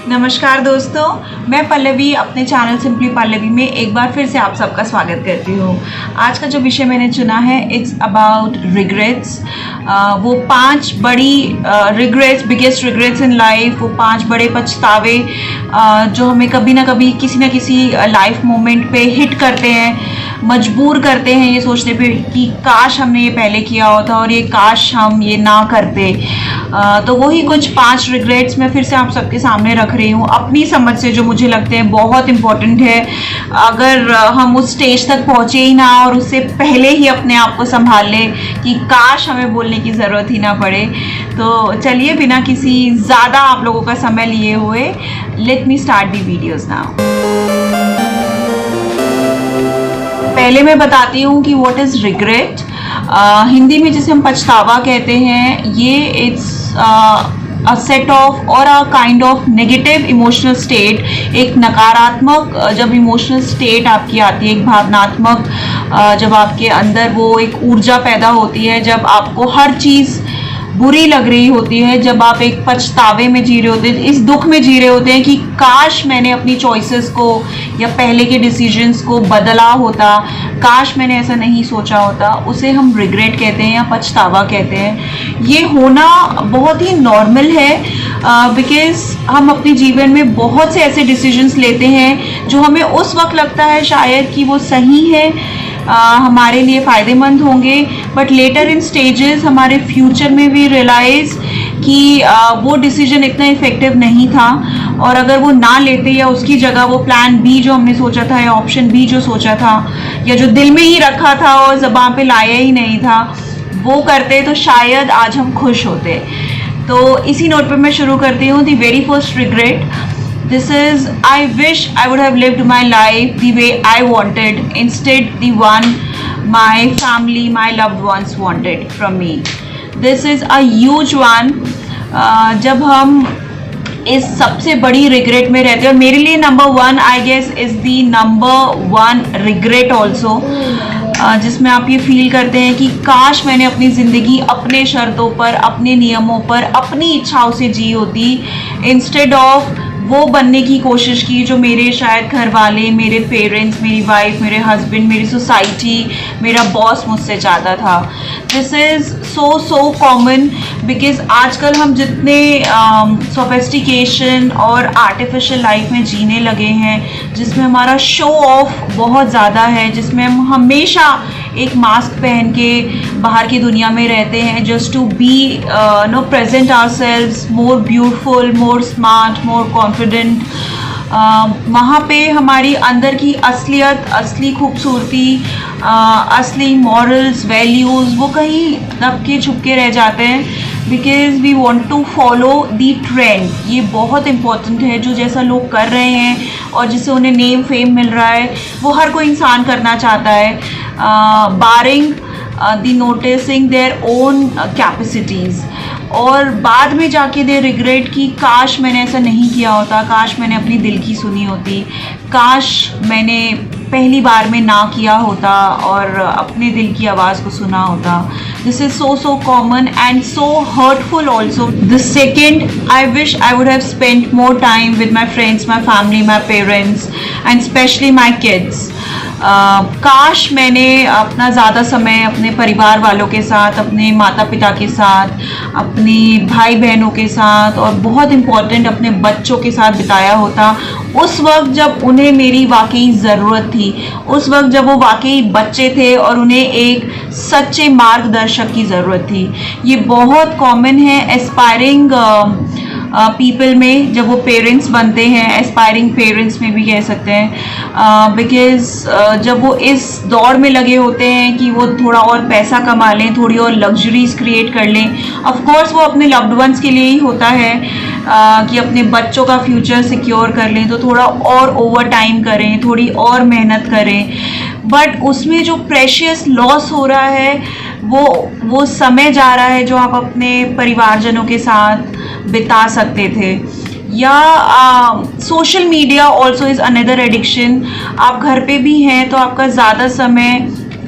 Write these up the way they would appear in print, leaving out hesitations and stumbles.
नमस्कार दोस्तों, मैं पल्लवी अपने चैनल सिंपली पल्लवी में एक बार फिर से आप सबका स्वागत करती हूँ। आज का जो विषय मैंने चुना है इट्स अबाउट रिग्रेट्स। वो 5 बड़ी regrets, biggest regrets in life, वो 5 बड़े पछतावे जो हमें कभी ना कभी किसी ना किसी लाइफ मोमेंट पे हिट करते हैं, मजबूर करते हैं ये सोचने पे कि काश हमने ये पहले किया होता और ये काश हम ये ना करते। तो वही कुछ 5 रिग्रेट्स मैं फिर से आप सबके सामने रख रही हूँ अपनी समझ से, जो मुझे लगते हैं बहुत इम्पोर्टेंट है। अगर हम उस स्टेज तक पहुँचे ही ना और उससे पहले ही अपने आप को संभाल लें कि काश हमें बोलने की ज़रूरत ही ना पड़े। तो चलिए बिना किसी ज़्यादा आप लोगों का समय लिए हुए let me start the videos now. पहले मैं बताती हूँ कि व्हाट इज़ रिग्रेट। हिंदी में जिसे हम पछतावा कहते हैं, ये इट्स अ सेट ऑफ और a kind of negative emotional state. एक नकारात्मक जब इमोशनल स्टेट आपकी आती है, एक भावनात्मक जब आपके अंदर वो एक ऊर्जा पैदा होती है, जब आपको हर चीज़ बुरी लग रही होती है, जब आप एक पछतावे में जी रहे होते हैं, इस दुख में जी रहे होते हैं कि काश मैंने अपनी चॉइसेस को या पहले के डिसीजंस को बदला होता, काश मैंने ऐसा नहीं सोचा होता, उसे हम रिग्रेट कहते हैं या पछतावा कहते हैं। ये होना बहुत ही नॉर्मल है बिकॉज़ हम अपने जीवन में बहुत से ऐसे डिसीजंस लेते हैं जो हमें उस वक्त लगता है शायद कि वो सही है, हमारे लिए फ़ायदेमंद होंगे, बट लेटर इन स्टेजेस हमारे फ्यूचर में भी रियलाइज़ कि वो डिसीजन इतना इफ़ेक्टिव नहीं था और अगर वो ना लेते या उसकी जगह वो प्लान बी जो हमने सोचा था या ऑप्शन बी जो सोचा था या जो दिल में ही रखा था और ज़बान पे लाया ही नहीं था, वो करते तो शायद आज हम खुश होते। तो इसी नोट पे मैं शुरू करती हूँ। The very first regret, this is I wish I would have lived my life the way I wanted instead the one my family, my loved ones wanted from me. This is a huge one. जब हम इस सबसे बड़ी regret में रहते हैं, और मेरे लिए number 1 I guess is the number 1 regret also, जिसमें आप ये फील करते हैं कि काश मैंने अपनी ज़िंदगी अपने शर्तों पर, अपने नियमों पर, अपनी इच्छाओं से जी होती, इंस्टेड ऑफ वो बनने की कोशिश की जो मेरे शायद घर वाले, मेरे पेरेंट्स, मेरी वाइफ, मेरे हस्बैंड, मेरी सोसाइटी, मेरा बॉस मुझसे चाहता था। This is so common because आजकल हम जितने सोफिस्टिकेशन और आर्टिफिशियल लाइफ में जीने लगे हैं, जिसमें हमारा शो ऑफ बहुत ज़्यादा है, जिसमें हम हमेशा एक मास्क पहन के बाहर की दुनिया में रहते हैं just to be present ourselves more beautiful, more smart, more confident. वहाँ पे हमारी अंदर की असलियत, असली खूबसूरती, असली मॉरल्स, वैल्यूज़ वो कहीं दबके छुपके रह जाते हैं because we want to follow the trend. ये बहुत इम्पॉर्टेंट है, जो जैसा लोग कर रहे हैं और जिससे उन्हें नेम फेम मिल रहा है वो हर कोई इंसान करना चाहता है, बारिंग दी नोटिसिंग देयर ओन कैपेसिटीज़। और बाद में जाके दे रिग्रेट कि काश मैंने ऐसा नहीं किया होता, काश मैंने अपनी दिल की सुनी होती, काश मैंने पहली बार में ना किया होता और अपने दिल की आवाज़ को सुना होता। This is so common and so hurtful also. The second, I wish I would have spent more time with my friends, my family, my parents and especially my kids. काश मैंने अपना ज़्यादा समय अपने परिवार वालों के साथ, अपने माता पिता के साथ, अपने भाई बहनों के साथ और बहुत इम्पॉर्टेंट अपने बच्चों के साथ बिताया होता, उस वक्त जब उन्हें मेरी वाकई ज़रूरत थी, उस वक्त जब वो वाकई बच्चे थे और उन्हें एक सच्चे मार्गदर्शक की ज़रूरत थी। ये बहुत कॉमन है एस्पायरिंग पीपल में, जब वो पेरेंट्स बनते हैं, एस्पायरिंग पेरेंट्स में भी कह सकते हैं, बिकॉज़ जब वो इस दौड़ में लगे होते हैं कि वो थोड़ा और पैसा कमा लें, थोड़ी और लग्जरीज क्रिएट कर लें। ऑफ कोर्स वो अपने लव्ड वंस के लिए ही होता है कि अपने बच्चों का फ्यूचर सिक्योर कर लें, तो थोड़ा और ओवर टाइम करें, थोड़ी और मेहनत करें, बट उसमें जो प्रेशियस लॉस हो रहा है वो समय जा रहा है जो आप अपने परिवारजनों के साथ बिता सकते थे। या social media also is another addiction. आप घर पे भी हैं तो आपका ज़्यादा समय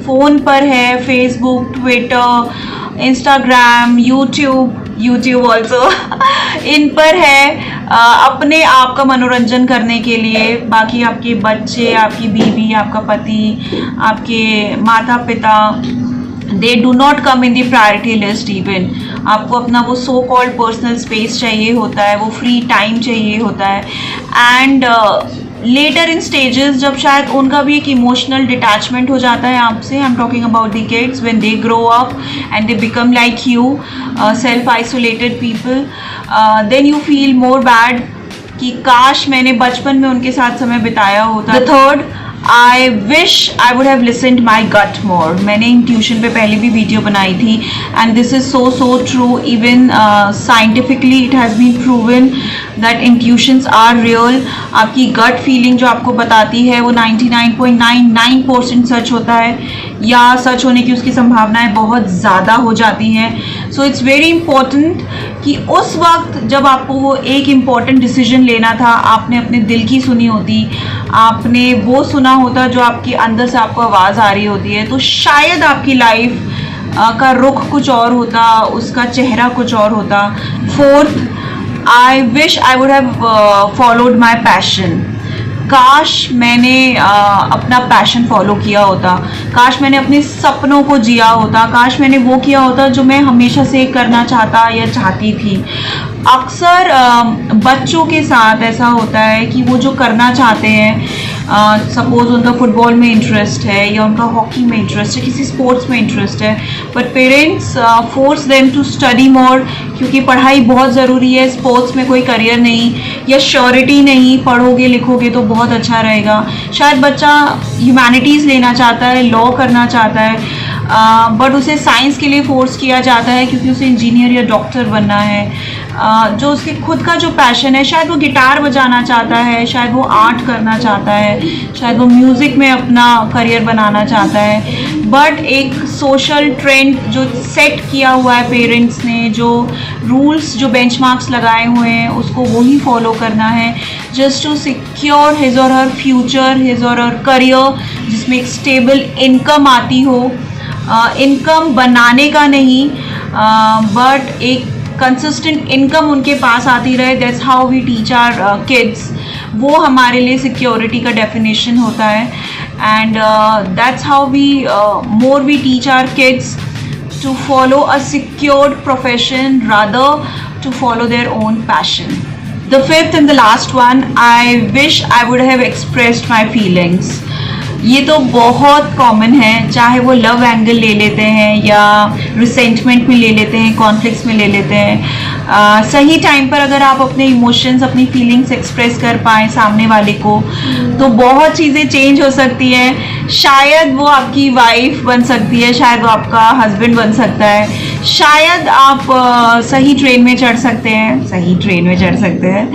फ़ोन पर है, Facebook, Twitter, Instagram, YouTube, YouTube also in पर है अपने आप का मनोरंजन करने के लिए। बाकी आपके बच्चे, आपकी बीवी, आपका पति, आपके माता पिता, they do not come in the priority list even. आपको अपना वो सो कॉल्ड पर्सनल स्पेस चाहिए होता है, वो फ्री टाइम चाहिए होता है। एंड लेटर इन स्टेजेस जब शायद उनका भी एक इमोशनल डिटैचमेंट हो जाता है आपसे, I am talking about the kids when they grow up and they become like you, self isolated people, then you feel more bad कि काश मैंने बचपन में उनके साथ समय बिताया होता। The third, I wish I would have listened my gut more. मैंने इंट्यूशन पे पहले भी वीडियो बनाई थी and this is so true. Even scientifically it has been proven that intuitions are real. आपकी गट फीलिंग जो आपको बताती है वो 99.99% सच होता है, या सच होने की उसकी संभावनाएं बहुत ज़्यादा हो जाती हैं। सो इट्स वेरी इम्पॉर्टेंट कि उस वक्त जब आपको वो एक इम्पॉर्टेंट डिसीजन लेना था, आपने अपने दिल की सुनी होती, आपने वो सुना होता जो आपके अंदर से आपको आवाज़ आ रही होती है, तो शायद आपकी लाइफ का रुख कुछ और होता, उसका चेहरा कुछ और होता। Fourth, I wish I would have followed my passion. काश मैंने अपना पैशन फॉलो किया होता, काश मैंने अपने सपनों को जिया होता, काश मैंने वो किया होता जो मैं हमेशा से करना चाहता या चाहती थी। अक्सर बच्चों के साथ ऐसा होता है कि वो जो करना चाहते हैं, सपोज उनका फुटबॉल में इंटरेस्ट है या उनका हॉकी में इंटरेस्ट है, किसी स्पोर्ट्स में इंटरेस्ट है, but parents force them to study more क्योंकि पढ़ाई बहुत ज़रूरी है, स्पोर्ट्स में कोई करियर नहीं या श्योरिटी नहीं, पढ़ोगे लिखोगे तो बहुत अच्छा रहेगा। शायद बच्चा ह्यूमैनिटीज़ लेना चाहता है, लॉ करना चाहता है, बट उसे साइंस के लिए फोर्स किया जाता है क्योंकि उसे इंजीनियर या डॉक्टर बनना है। जो उसके खुद का जो पैशन है, शायद वो गिटार बजाना चाहता है, शायद वो आर्ट करना चाहता है, शायद वो म्यूज़िक में अपना करियर बनाना चाहता है, बट एक सोशल ट्रेंड जो सेट किया हुआ है पेरेंट्स ने, जो रूल्स जो बेंचमार्क्स लगाए हुए हैं, उसको वही फॉलो करना है जस्ट टू सिक्योर हिज और हर फ्यूचर, हिज और हर करियर, जिसमें एक स्टेबल इनकम आती हो। इनकम बनाने का नहीं, बट एक कंसिस्टेंट इनकम उनके पास आती रहे। That's how we teach our kids. वो हमारे लिए सिक्योरिटी का डेफिनेशन होता है and that's how we more we teach our kids to follow a secured profession rather to follow their own passion. The fifth and the last one, I wish I would have expressed my feelings. ये तो बहुत common है, चाहे वो love angle ले लेते हैं या रिसेंटमेंट में ले लेते हैं, कॉन्फ्लिक्ट्स में ले लेते हैं। सही टाइम पर अगर आप अपने इमोशंस, अपनी फीलिंग्स एक्सप्रेस कर पाएँ सामने वाले को, तो बहुत चीज़ें चेंज हो सकती हैं। शायद वो आपकी वाइफ बन सकती है, शायद वो आपका हस्बैंड बन सकता है, शायद आप सही ट्रेन में चढ़ सकते हैं, सही ट्रेन में चढ़ सकते हैं,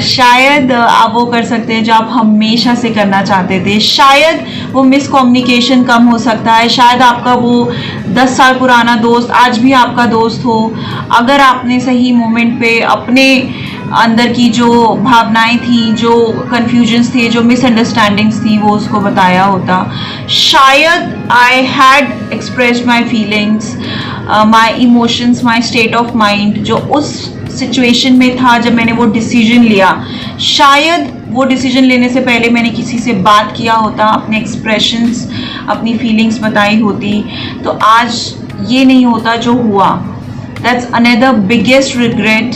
शायद आप वो कर सकते हैं जो आप हमेशा से करना चाहते थे, शायद वो मिसकम्युनिकेशन कम हो सकता है, शायद आपका वो 10 साल पुराना दोस्त आज भी आपका दोस्त हो, अगर आपने सही मोमेंट पे अपने अंदर की जो भावनाएं थी, जो कन्फ्यूजन्स थे, जो मिसअंडरस्टैंडिंग्स थी, वो उसको बताया होता। शायद I had expressed my feelings, my emotions, my state of mind जो उस सिचुएशन में था जब मैंने वो डिसीजन लिया, शायद वो डिसीजन लेने से पहले मैंने किसी से बात किया होता, अपने एक्सप्रेशंस, अपनी फीलिंग्स बताई होती, तो आज ये नहीं होता जो हुआ। दैट्स अनदर बिगेस्ट रिग्रेट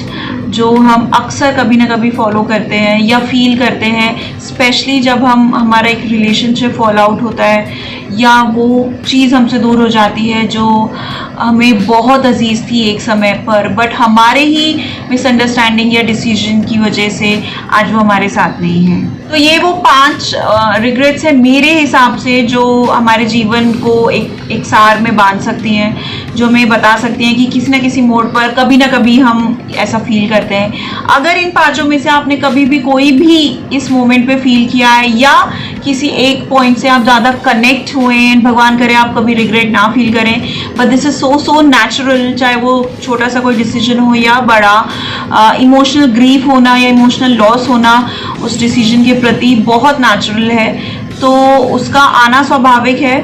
जो हम अक्सर कभी ना कभी फॉलो करते हैं या फील करते हैं, स्पेशली जब हमारा एक रिलेशनशिप फॉल आउट होता है या वो चीज़ हमसे दूर हो जाती है जो हमें बहुत अजीज़ थी एक समय पर, बट हमारे ही मिसअंडरस्टैंडिंग या डिसीजन की वजह से आज वो हमारे साथ नहीं है। तो ये वो 5 रिग्रेट्स हैं मेरे हिसाब से जो हमारे जीवन को एक सार में बांध सकती हैं, जो हमें बता सकती हैं कि किसी न किसी मोड़ पर कभी ना कभी हम ऐसा फील करते हैं। अगर इन 5 में से आपने कभी भी कोई भी इस मोमेंट पे फील किया है या किसी एक पॉइंट से आप ज़्यादा कनेक्ट हुए हैं, भगवान करे आप कभी रिग्रेट ना फील करें, but this is so natural, चाहे वो छोटा सा कोई डिसीजन हो या बड़ा, इमोशनल ग्रीफ होना या इमोशनल लॉस होना उस डिसीजन के प्रति बहुत नेचुरल है, तो उसका आना स्वाभाविक है,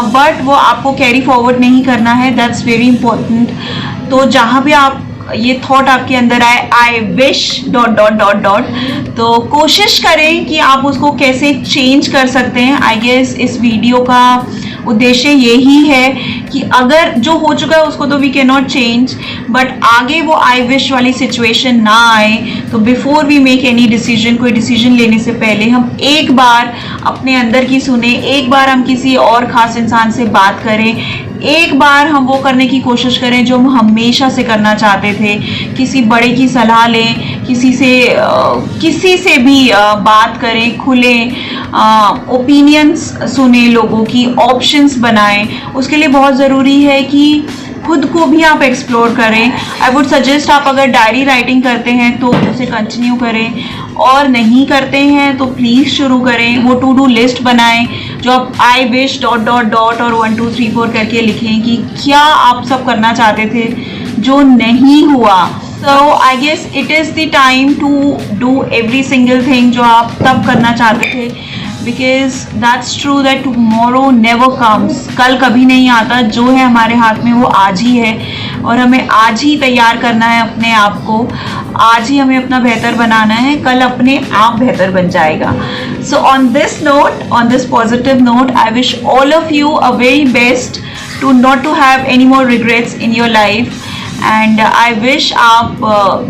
बट वो आपको कैरी फॉरवर्ड नहीं करना है। That's very important. तो जहाँ भी आप ये थॉट आपके अंदर आए, I wish dot dot dot dot, तो कोशिश करें कि आप उसको कैसे चेंज कर सकते हैं। आई गेस इस वीडियो का उद्देश्य यही है कि अगर जो हो चुका है उसको तो we can not change, but आगे वो आई विश वाली सिचुएशन ना आए, तो before we make any decision, कोई डिसीजन लेने से पहले हम एक बार अपने अंदर की सुने, एक बार हम किसी और ख़ास इंसान से बात करें, एक बार हम वो करने की कोशिश करें जो हम हमेशा से करना चाहते थे। किसी बड़े की सलाह लें, किसी से भी बात करें, खुलें, ओपिनियंस सुने, लोगों की ऑप्शंस बनाएं। उसके लिए बहुत ज़रूरी है कि खुद को भी आप एक्सप्लोर करें। आई वुड सजेस्ट आप अगर डायरी राइटिंग करते हैं तो उसे कंटिन्यू करें, और नहीं करते हैं तो प्लीज़ शुरू करें। वो टू डू लिस्ट बनाएं जो आप I wish dot dot dot और 1 2 3 4 करके लिखें कि क्या आप सब करना चाहते थे जो नहीं हुआ। So I guess it is the time to do every single thing जो आप तब करना चाहते थे, because that's true that tomorrow never comes। कल कभी नहीं आता, जो है हमारे हाथ में वो आज ही है, और हमें आज ही तैयार करना है अपने आप को, आज ही हमें अपना बेहतर बनाना है, कल अपने आप बेहतर बन जाएगा। So on this note, on this positive note, I wish all of you a very best to not to have any more regrets in your life। And I wish आप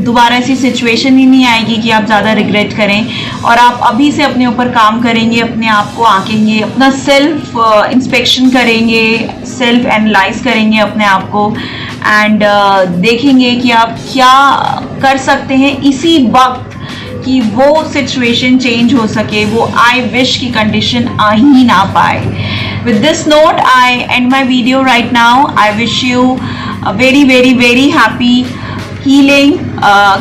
दोबारा ऐसी सिचुएशन ही नहीं आएगी कि आप ज़्यादा रिग्रेट करें, और आप अभी से अपने ऊपर काम करेंगे, अपने आप को आंकेंगे, अपना सेल्फ इंस्पेक्शन करेंगे, सेल्फ एनालाइज करेंगे अपने आप को, एंड देखेंगे कि आप क्या कर सकते हैं इसी वक्त कि वो सिचुएशन चेंज हो सके, वो आई विश की कंडीशन आ ही ना पाए। With this note, I end my video right now. I wish you a very very very happy healing.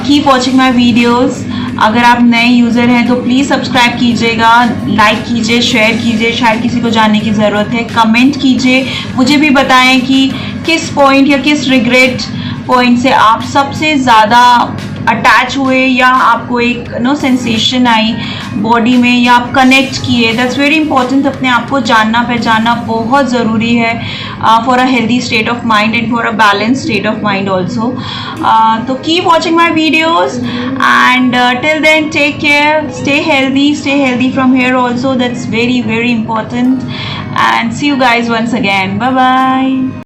Keep watching my videos. अगर आप नए यूज़र हैं तो प्लीज़ सब्सक्राइब कीजिएगा, लाइक कीजिए, शेयर कीजिए, शायद किसी को जानने की ज़रूरत है, कमेंट कीजिए, मुझे भी बताएं कि किस पॉइंट या किस रिग्रेट पॉइंट से आप सबसे ज़्यादा अटैच हुए, या आपको एक सेंसेशन आई बॉडी में, या आप कनेक्ट किए। That's very important. अपने आप को जानना पहचानना बहुत ज़रूरी है for a healthy state of mind and for a balance state of mind also. तो keep watching my videos and till then take care, stay healthy from here also. That's very very important, and see you guys once again. Bye bye.